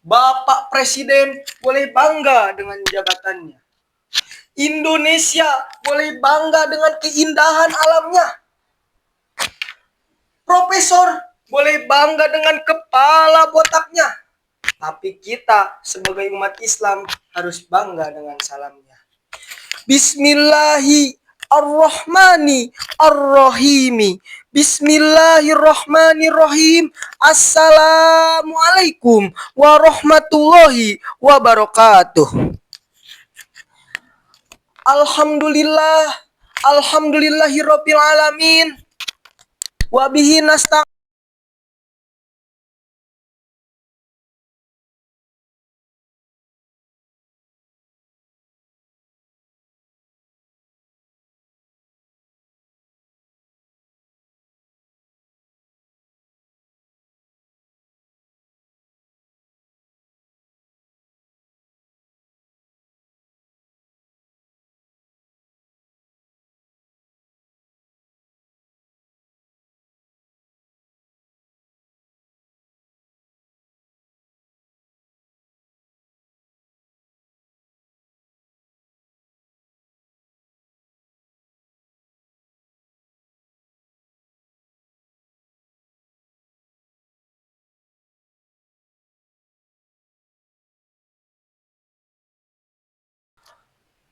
Bapak Presiden boleh bangga dengan jabatannya. Indonesia boleh bangga dengan keindahan alamnya. Profesor boleh bangga dengan kepala botaknya. Tapi kita sebagai umat Islam harus bangga dengan salamnya. Bismillahirrahmanirrahim. Bismillahirrahmanirrahim. Assalamualaikum warahmatullahi wabarakatuh. Alhamdulillahirabbil alamin. Wa bihi nasta'in.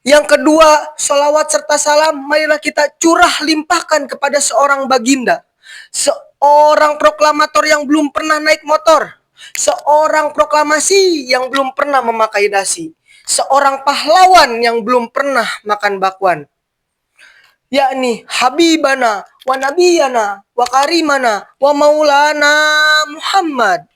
Yang kedua, sholawat serta salam marilah kita curah limpahkan kepada seorang baginda, seorang proklamator yang belum pernah naik motor, seorang proklamasi yang belum pernah memakai dasi, seorang pahlawan yang belum pernah makan bakwan, yakni Habibana wa Nabiyana wa Karimana wa Maulana Muhammad.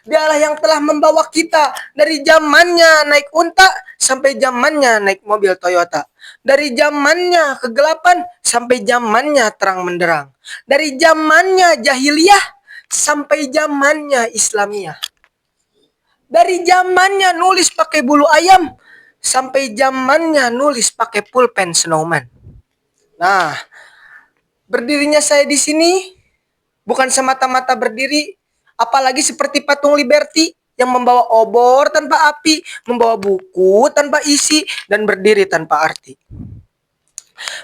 Dialah yang telah membawa kita dari zamannya naik unta sampai zamannya naik mobil Toyota. Dari zamannya kegelapan sampai zamannya terang menderang. Dari zamannya jahiliyah sampai zamannya Islamiyah. Dari zamannya nulis pakai bulu ayam sampai zamannya nulis pakai pulpen snowman. Nah, berdirinya saya di sini bukan semata-mata berdiri, apalagi seperti patung Liberty yang membawa obor tanpa api, membawa buku tanpa isi, dan berdiri tanpa arti.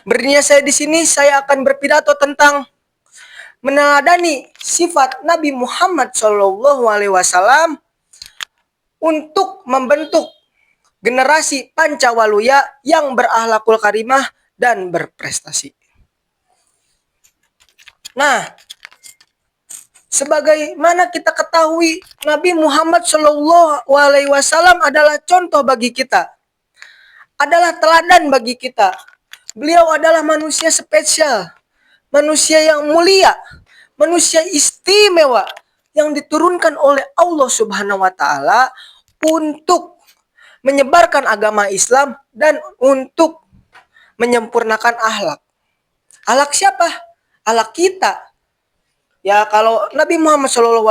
Berdirinya saya di sini, saya akan berpidato tentang meneladani sifat Nabi Muhammad SAW untuk membentuk generasi Pancawaluya yang berakhlakul karimah dan berprestasi. Nah, sebagaimana kita ketahui, Nabi Muhammad SAW adalah contoh bagi kita, adalah teladan bagi kita. Beliau adalah manusia spesial, manusia yang mulia, manusia istimewa yang diturunkan oleh Allah Subhanahu wa Ta'ala untuk menyebarkan agama Islam dan untuk menyempurnakan akhlak. Akhlak siapa? Akhlak kita. Ya, kalau Nabi Muhammad SAW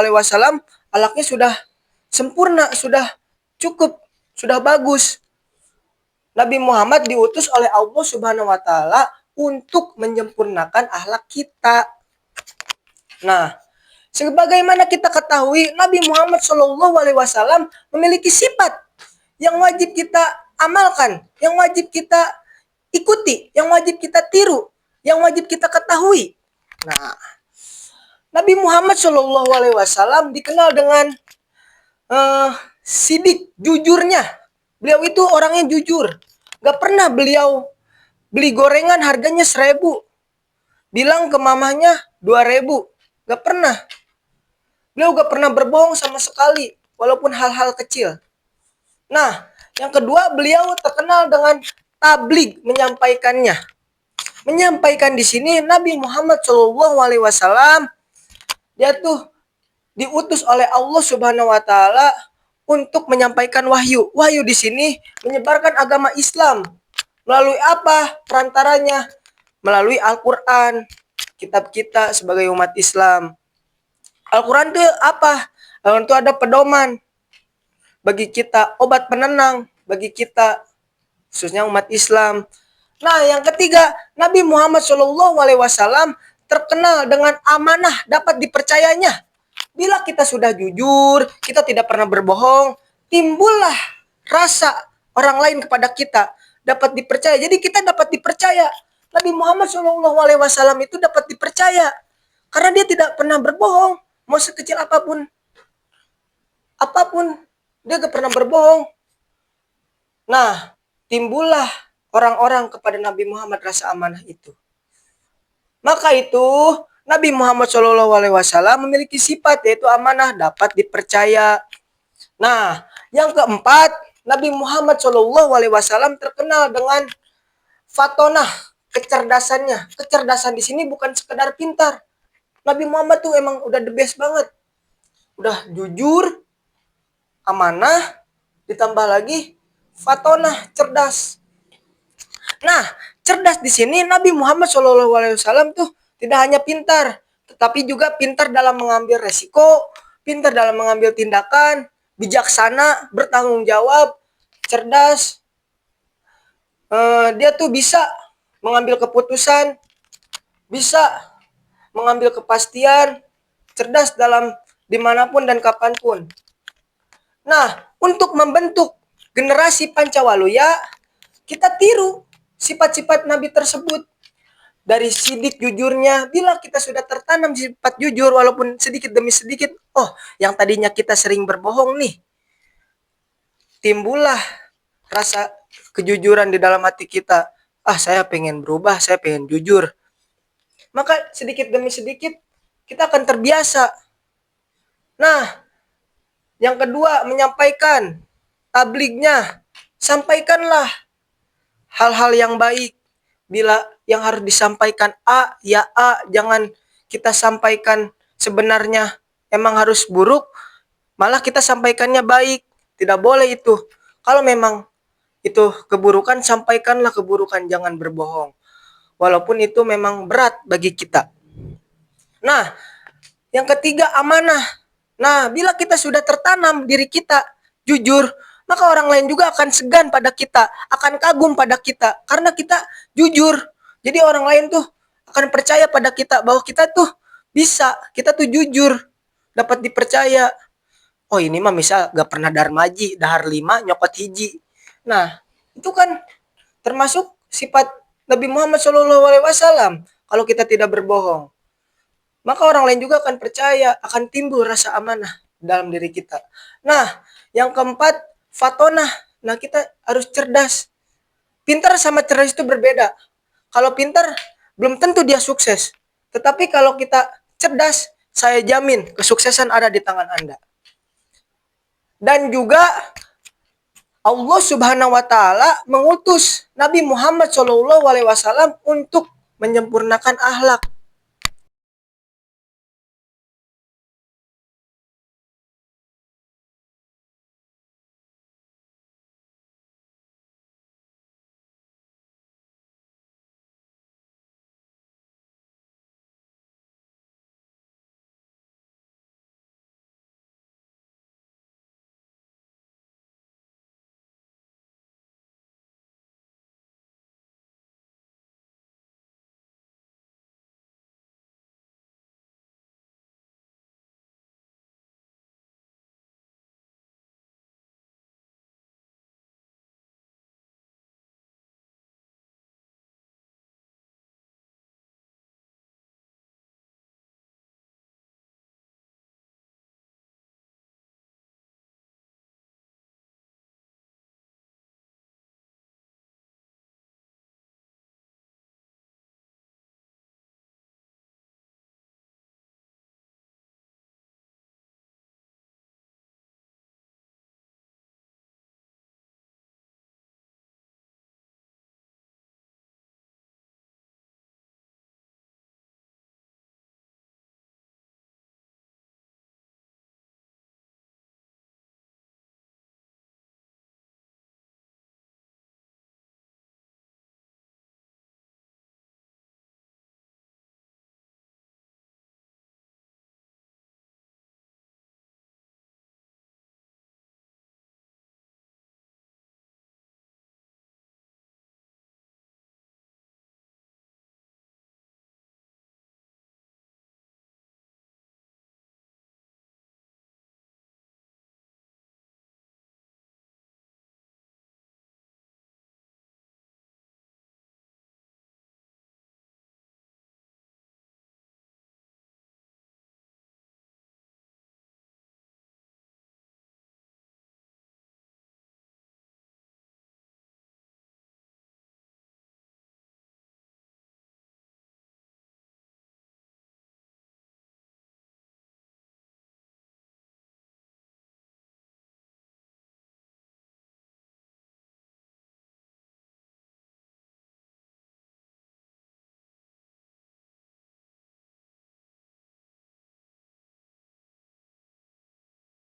akhlaknya sudah sempurna, sudah cukup, sudah bagus. Nabi Muhammad diutus oleh Allah Subhanahu wa Ta'ala untuk menyempurnakan akhlak kita. Nah, sebagaimana kita ketahui, Nabi Muhammad SAW memiliki sifat yang wajib kita amalkan, yang wajib kita ikuti, yang wajib kita tiru, yang wajib kita ketahui. Nah, Nabi Muhammad SAW dikenal dengan sidik, jujurnya. Beliau itu orangnya jujur. Gak pernah beliau beli gorengan harganya 1.000, bilang ke mamahnya 2.000. Gak pernah. Beliau gak pernah berbohong sama sekali, walaupun hal-hal kecil. Nah, yang kedua, beliau terkenal dengan tabligh, menyampaikannya. Menyampaikan di sini Nabi Muhammad SAW dia tuh diutus oleh Allah Subhanahu wa Ta'ala untuk menyampaikan wahyu. Wahyu di sini menyebarkan agama Islam. Melalui apa? Perantaranya melalui Al-Qur'an, kitab kita sebagai umat Islam. Al-Qur'an itu apa? Al-Qur'an itu ada pedoman bagi kita, obat penenang bagi kita, khususnya umat Islam. Nah, yang ketiga, Nabi Muhammad SAW terkenal dengan amanah, dapat dipercayanya. Bila kita sudah jujur, kita tidak pernah berbohong, timbullah rasa orang lain kepada kita dapat dipercaya. Jadi kita dapat dipercaya. Nabi Muhammad SAW itu dapat dipercaya karena dia tidak pernah berbohong, mau sekecil apapun, dia gak pernah berbohong. Nah, timbullah orang-orang kepada Nabi Muhammad rasa amanah itu. Maka itu Nabi Muhammad SAW memiliki sifat yaitu amanah, dapat dipercaya. Nah, yang keempat, Nabi Muhammad SAW terkenal dengan fatonah, kecerdasannya. Kecerdasan di sini bukan sekedar pintar. Nabi Muhammad tuh emang udah the best banget. Udah jujur, amanah, ditambah lagi fatonah, cerdas. Nah, cerdas di sini Nabi Muhammad SAW tuh tidak hanya pintar, tetapi juga pintar dalam mengambil resiko, pintar dalam mengambil tindakan, bijaksana, bertanggung jawab, cerdas. Dia tuh bisa mengambil keputusan, bisa mengambil kepastian, cerdas dalam dimanapun dan kapanpun. Nah, untuk membentuk generasi Pancawaluya, kita tiru sifat-sifat Nabi tersebut. Dari sidik jujurnya, bila kita sudah tertanam sifat jujur walaupun sedikit demi sedikit, yang tadinya kita sering berbohong nih, timbullah rasa kejujuran di dalam hati kita. Saya pengen berubah, saya pengen jujur. Maka sedikit demi sedikit kita akan terbiasa. Nah, yang kedua, menyampaikan tablignya. Sampaikanlah hal-hal yang baik. Bila yang harus disampaikan A, ya A. Jangan kita sampaikan sebenarnya emang harus buruk, malah kita sampaikannya baik. Tidak boleh itu. Kalau memang itu keburukan, sampaikanlah keburukan, jangan berbohong. Walaupun itu memang berat bagi kita. Nah, yang ketiga, amanah. Nah, bila kita sudah tertanam diri kita jujur, maka orang lain juga akan segan pada kita, akan kagum pada kita, karena kita jujur. Jadi orang lain tuh akan percaya pada kita, bahwa kita tuh bisa, kita tuh jujur, dapat dipercaya. Ini mah misal gak pernah darmaji, dahar 5, nyokot hiji. Nah, itu kan termasuk sifat Nabi Muhammad SAW. Kalau kita tidak berbohong, maka orang lain juga akan percaya, akan timbul rasa amanah dalam diri kita. Nah, yang keempat, fatonah. Nah, kita harus cerdas. Pintar sama cerdas itu berbeda. Kalau pintar, belum tentu dia sukses. Tetapi kalau kita cerdas, saya jamin kesuksesan ada di tangan Anda. Dan juga Allah Subhanahu wa Ta'ala mengutus Nabi Muhammad SAW untuk menyempurnakan akhlak.